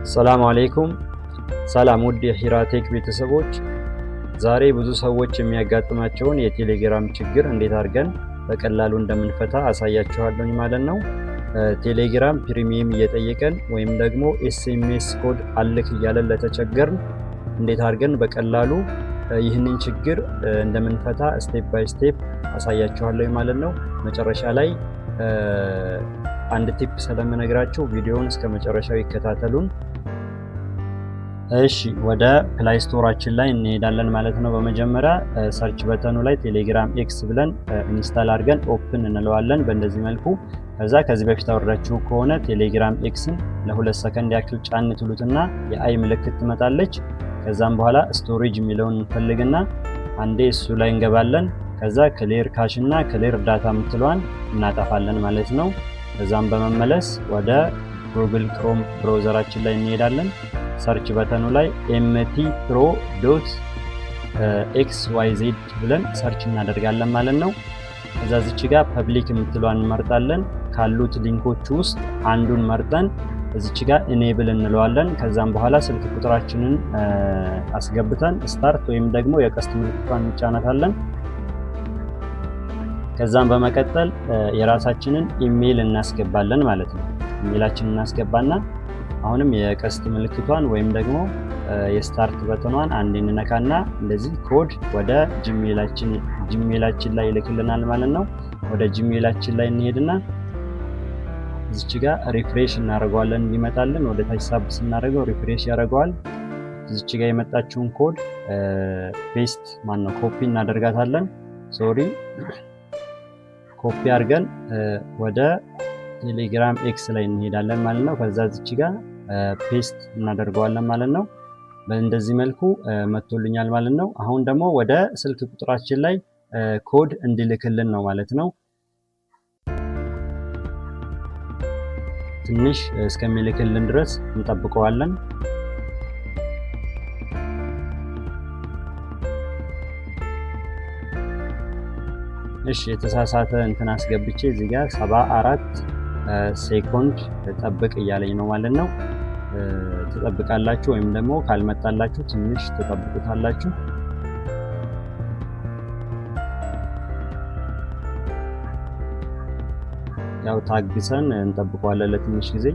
ሰላም አለይኩም። ሰላም ውድ የሂራቴክ ቤተሰቦች፣ ዛሬ ብዙ ሰዎች የሚያጋጥማቸውን የቴሌግራም ችግር እንዴት አድርገን በቀላሉ እንደምንፈታ አሳያችኋለሁኝ ማለት ነው። ቴሌግራም ፕሪሚየም እየጠየቀን ወይም ደግሞ ኤስኤምኤስ ኮድ አልክ እያለን ለተቸገርን እንዴት አድርገን በቀላሉ ይህንን ችግር እንደምንፈታ ስቴፕ ባይ ስቴፕ አሳያችኋለሁኝ ማለት ነው። መጨረሻ ላይ አንድ ቲፕ ስለምነግራችሁ ቪዲዮውን እስከ መጨረሻው ይከታተሉን። እሺ ወደ ፕላይ ስቶራችን ላይ እንሄዳለን ማለት ነው። በመጀመሪያ ሰርች በተኑ ላይ ቴሌግራም ኤክስ ብለን ኢንስታል አድርገን ኦፕን እንለዋለን በእንደዚህ መልኩ። ከዛ ከዚህ በፊት አወርዳችሁ ከሆነ ቴሌግራም ኤክስን ለ2 ሰከንድ ያክል ጫን ትሉትና የአይ ምልክት ትመጣለች። ከዛም በኋላ ስቶሬጅ የሚለውን እንፈልግና አንዴ እሱ ላይ እንገባለን። ከዛ ክሊር ካሽ እና ክሊር ዳታ የምትለዋን እናጠፋለን ማለት ነው። ከዛም በመመለስ ወደ ጉግል ክሮም ብራውዘራችን ላይ እንሄዳለን። ሰርች በተኑ ላይ mtpro.xyz ብለን ሰርች እናደርጋለን ማለት ነው። ከዛ እዚች ጋር ፐብሊክ የምትለዋን እንመርጣለን። ካሉት ሊንኮች ውስጥ አንዱን መርጠን እዚች ጋር ኢኔብል እንለዋለን። ከዛም በኋላ ስልክ ቁጥራችንን አስገብተን ስታርት ወይም ደግሞ የቀስት ምልክቷን እንጫናታለን። ከዛም በመቀጠል የራሳችንን ኢሜይል እናስገባለን ማለት ነው። ኢሜይላችንን እናስገባና አሁንም የቀስት ምልክቷን ወይም ደግሞ የስታርት በተኗን አንድ እንነካና እንደዚህ ኮድ ወደ ጂሜይላችን ላይ ይልክልናል ማለት ነው። ወደ ጂሜይላችን ላይ እንሄድና እዚች ጋር ሪፍሬሽ እናደርገዋለን እንዲመጣልን። ወደ ታች ሳብ ስናደርገው ሪፍሬሽ ያደርገዋል። እዚች ጋር የመጣችውን ኮድ ኮፒ እናደርጋታለን። ኮፒ አድርገን ወደ ቴሌግራም ኤክስ ላይ እንሄዳለን ማለት ነው። ከዛ እዚች ጋር ፔስት እናደርገዋለን ማለት ነው። በእንደዚህ መልኩ መጥቶልኛል ማለት ነው። አሁን ደግሞ ወደ ስልክ ቁጥራችን ላይ ኮድ እንዲልክልን ነው ማለት ነው። ትንሽ እስከሚልክልን ድረስ እንጠብቀዋለን። እሺ የተሳሳተ እንትን አስገብቼ እዚህ ጋር 74 ሴኮንድ ጠብቅ እያለኝ ነው ማለት ነው። ትጠብቃላችሁ ወይም ደግሞ ካልመጣላችሁ ትንሽ ትጠብቁታላችሁ። ያው ታግሰን እንጠብቀዋለን ለትንሽ ጊዜ።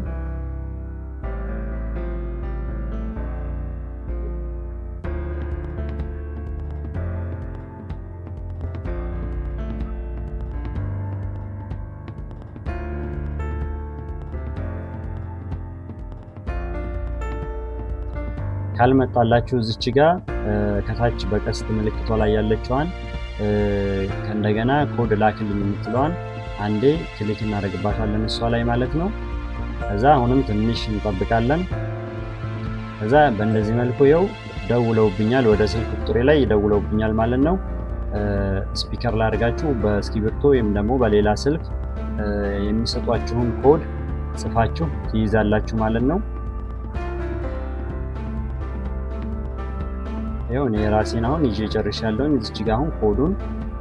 ካልመጣላችሁ እዚች ጋር ከታች በቀስት ምልክቷ ላይ ያለችዋን ከእንደገና ኮድ ላክልኝ የምትለዋን አንዴ ክሊክ እናደርግባታለን እሷ ላይ ማለት ነው። ከዛ አሁንም ትንሽ እንጠብቃለን። ከዛ በእንደዚህ መልኩ ይኸው ደውለውብኛል፣ ወደ ስልክ ቁጥሬ ላይ ይደውለውብኛል ማለት ነው። ስፒከር ላይ አድርጋችሁ በእስክሪብቶ ወይም ደግሞ በሌላ ስልክ የሚሰጧችሁን ኮድ ጽፋችሁ ትይዛላችሁ ማለት ነው። ይኸው እኔ የራሴን አሁን ይዤ ጨርሻለሁ። እዚች ጋር አሁን ኮዱን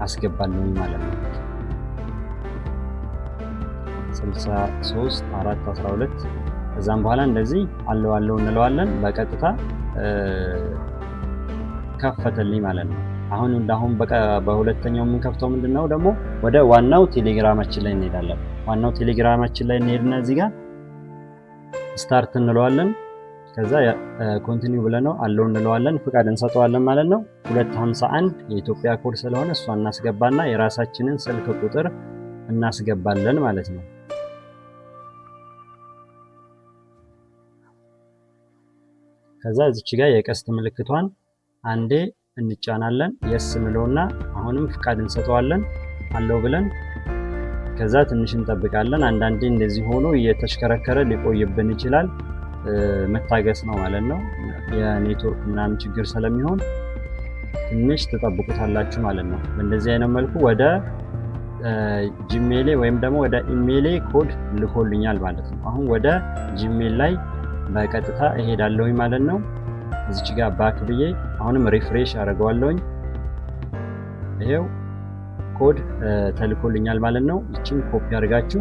አስገባለሁ ማለት ነው። 63412 ከዛም በኋላ እንደዚህ አለው እንለዋለን። በቀጥታ ከፈተልኝ ማለት ነው። አሁን በሁለተኛው የምንከፍተው ምንድነው ደግሞ ወደ ዋናው ቴሌግራማችን ላይ እንሄዳለን። ዋናው ቴሌግራማችን ላይ እንሄድና እዚህ ጋር ስታርት እንለዋለን። ከዛ ኮንቲኒው ብለነው አለው እንለዋለን። ፍቃድ እንሰጠዋለን ማለት ነው። 251 የኢትዮጵያ ኮድ ስለሆነ እሷ እናስገባና የራሳችንን ስልክ ቁጥር እናስገባለን ማለት ነው። ከዛ እዚች ጋር የቀስት ምልክቷን አንዴ እንጫናለን። የስ እንለውና አሁንም ፍቃድ እንሰጠዋለን አለው ብለን ከዛ ትንሽ እንጠብቃለን። አንዳንዴ እንደዚህ ሆኖ እየተሽከረከረ ሊቆይብን ይችላል። መታገስ ነው ማለት ነው። የኔትወርክ ምናምን ችግር ስለሚሆን ትንሽ ትጠብቁታላችሁ ማለት ነው። በእንደዚህ አይነት መልኩ ወደ ጂሜይሌ ወይም ደግሞ ወደ ኢሜይሌ ኮድ ልኮልኛል ማለት ነው። አሁን ወደ ጂሜይል ላይ በቀጥታ እሄዳለሁኝ ማለት ነው። እዚች ጋር ባክ ብዬ አሁንም ሪፍሬሽ አደርገዋለሁኝ። ይሄው ኮድ ተልኮልኛል ማለት ነው። ይችን ኮፒ አድርጋችሁ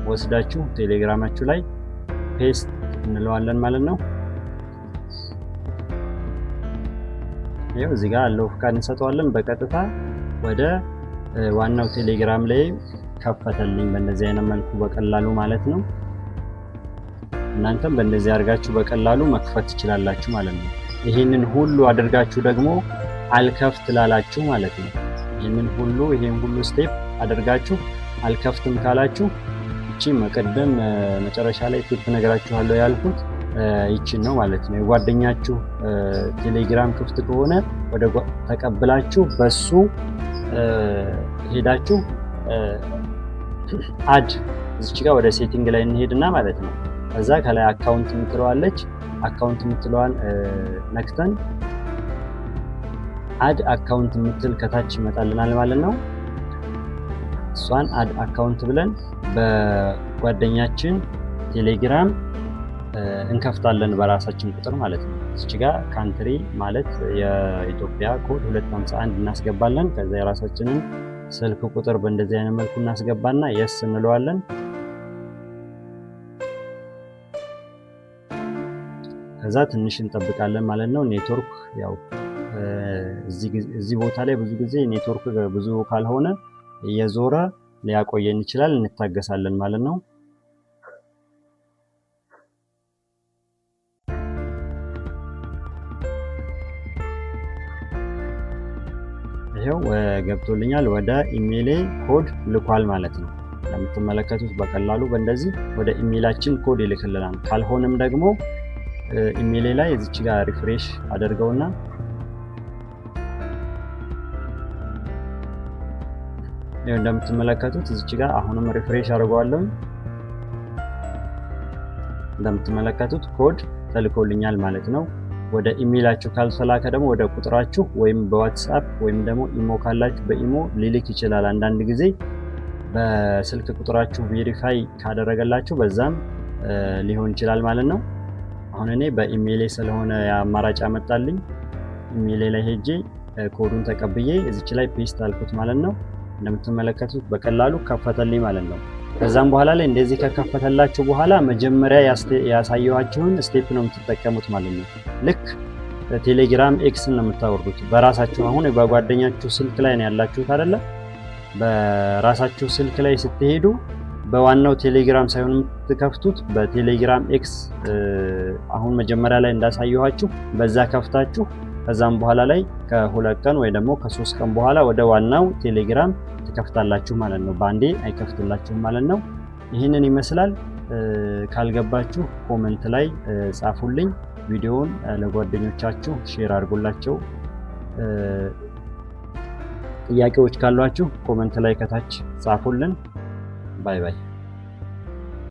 ወስዳችሁ ቴሌግራማችሁ ላይ ፔስት እንለዋለን ማለት ነው። ይሄው እዚህ ጋር አለው ፍቃድ እንሰጠዋለን። በቀጥታ ወደ ዋናው ቴሌግራም ላይ ከፈተልኝ በእንደዚህ አይነት መልኩ በቀላሉ ማለት ነው። እናንተም በእንደዚህ አድርጋችሁ በቀላሉ መክፈት ትችላላችሁ ማለት ነው። ይሄንን ሁሉ አድርጋችሁ ደግሞ አልከፍት ላላችሁ ማለት ነው። ይሄን ሁሉ ስቴፕ አድርጋችሁ አልከፍትም ካላችሁ እቺ መቀደም መጨረሻ ላይ ቲፕ ነገራችኋለሁ ያልኩት ይቺን ነው ማለት ነው። የጓደኛችሁ ቴሌግራም ክፍት ከሆነ ወደ ተቀብላችሁ በሱ ሄዳችሁ አድ እዚች ጋር ወደ ሴቲንግ ላይ እንሄድና ማለት ነው። ከዛ ከላይ አካውንት የምትለዋለች አካውንት የምትለዋን ነክተን አድ አካውንት የምትል ከታች ይመጣልናል ማለት ነው። እሷን አድ አካውንት ብለን በጓደኛችን ቴሌግራም እንከፍታለን በራሳችን ቁጥር ማለት ነው። እዚህ ጋር ካንትሪ ማለት የኢትዮጵያ ኮድ 251 እናስገባለን። ከዛ የራሳችንን ስልክ ቁጥር በእንደዚህ አይነት መልኩ እናስገባና የስ እንለዋለን። ከዛ ትንሽ እንጠብቃለን ማለት ነው። ኔትወርክ ያው እዚህ ቦታ ላይ ብዙ ጊዜ ኔትወርክ ብዙ ካልሆነ እየዞረ ሊያቆየን ይችላል። እንታገሳለን ማለት ነው። ይሄው ገብቶልኛል። ወደ ኢሜይሌ ኮድ ልኳል ማለት ነው። እንደምትመለከቱት በቀላሉ በእንደዚህ ወደ ኢሜይላችን ኮድ ይልክልናል። ካልሆነም ደግሞ ኢሜይሌ ላይ እዚች ጋር ሪፍሬሽ አደርገውና ይሄው እንደምትመለከቱት እዚች ጋር አሁንም ሪፍሬሽ አድርገዋለሁ። እንደምትመለከቱት ኮድ ተልኮልኛል ማለት ነው። ወደ ኢሜይላችሁ ካልተላከ ደግሞ ወደ ቁጥራችሁ ወይም በዋትስአፕ ወይም ደግሞ ኢሞ ካላችሁ በኢሞ ሊልክ ይችላል። አንዳንድ ጊዜ በስልክ ቁጥራችሁ ቬሪፋይ ካደረገላችሁ በዛም ሊሆን ይችላል ማለት ነው። አሁን እኔ በኢሜይሌ ስለሆነ አማራጭ አመጣልኝ ኢሜይሌ ላይ ሄጄ ኮዱን ተቀብዬ እዚች ላይ ፔስት አልኩት ማለት ነው። እንደምትመለከቱት በቀላሉ ከፈተልኝ ማለት ነው። ከዛም በኋላ ላይ እንደዚህ ከከፈተላችሁ በኋላ መጀመሪያ ያሳየኋችሁን ስቴፕ ነው የምትጠቀሙት ማለት ነው። ልክ ቴሌግራም ኤክስን ነው የምታወርዱት በራሳችሁ። አሁን በጓደኛችሁ ስልክ ላይ ነው ያላችሁት አይደለ? በራሳችሁ ስልክ ላይ ስትሄዱ በዋናው ቴሌግራም ሳይሆን የምትከፍቱት በቴሌግራም ኤክስ አሁን መጀመሪያ ላይ እንዳሳየኋችሁ በዛ ከፍታችሁ ከዛም በኋላ ላይ ከ2 ቀን ወይ ደግሞ ከ3 ቀን በኋላ ወደ ዋናው ቴሌግራም ትከፍታላችሁ ማለት ነው። ባንዴ አይከፍትላችሁም ማለት ነው። ይህንን ይመስላል። ካልገባችሁ ኮመንት ላይ ጻፉልኝ። ቪዲዮውን ለጓደኞቻችሁ ሼር አድርጉላቸው። ጥያቄዎች ካሏችሁ ኮመንት ላይ ከታች ጻፉልን። ባይ ባይ።